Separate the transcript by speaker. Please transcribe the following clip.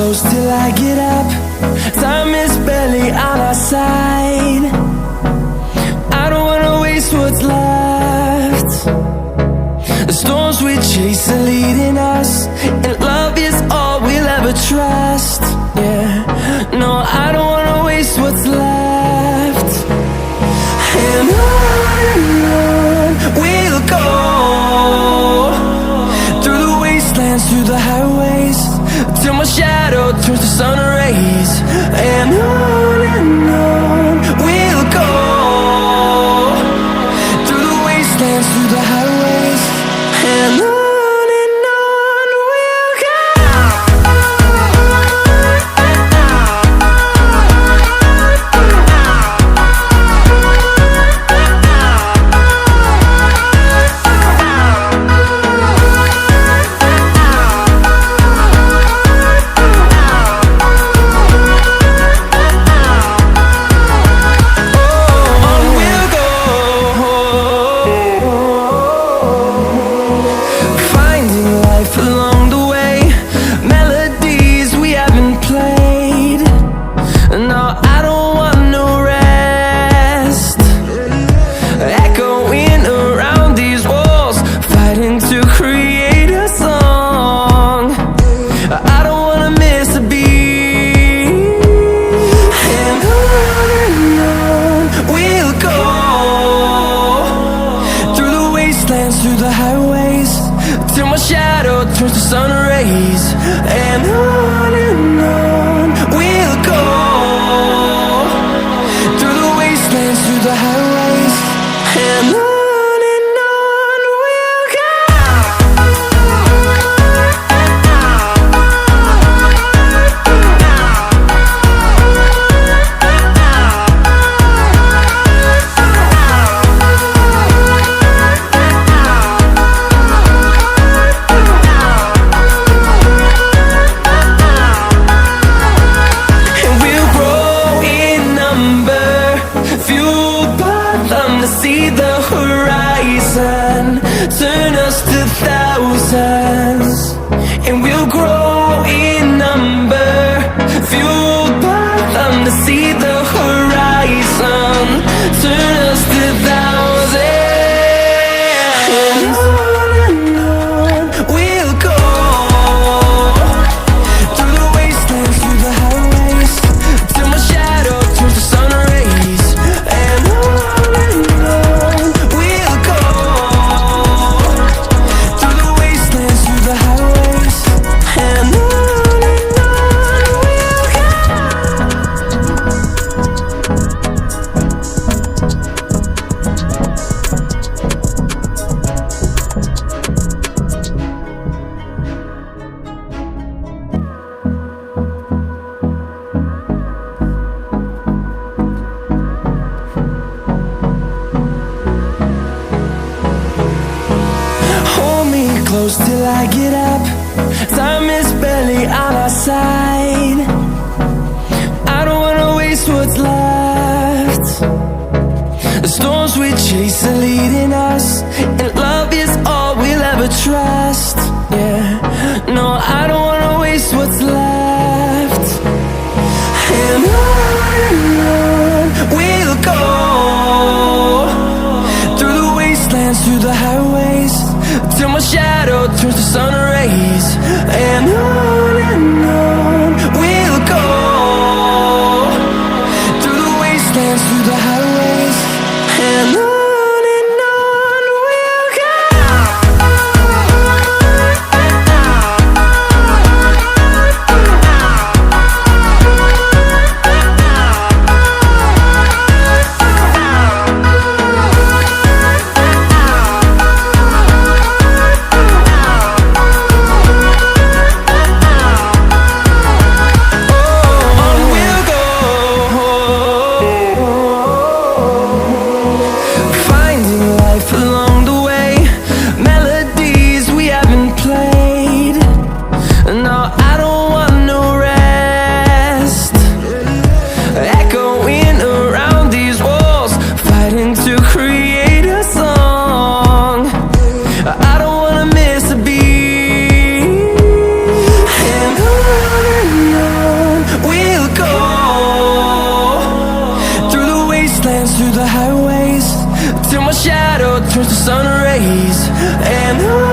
Speaker 1: close till I get up. Time is barely on our side. I don't wanna waste what's left. The storms we chase are leading us, and love is all we'll ever trust. Yeah, no, I don't wanna waste what's left. And on we'll go, through the wastelands, through the highways, till my shadow turns to sun rays. And on we'll go, through the wastelands, through the highways, and on we'll go. Through the highways, till my shadow turns to sun rays. And on we'll go, through the wastelands, through the highways, and on we'll go. See the horizon, turn us to thousands, and we'll grow in number, fueled by them. To see the horizon, turn us to thousands, and on we'll go, through the wastelands, through the highways, till my shadow turns to sun rays. And close till I get up. Time is barely on our side. I don't wanna waste what's left. The storms we chase are leading us, and love is all we'll ever trust. Yeah, no, I don't wanna waste what's left. And on we'll go, through the wastelands, through the highways, till my shadow turns to sun rays. And on we'll go, through the wastelands, through the highways, and on we'll go. On we'll go, towards the sun rays, and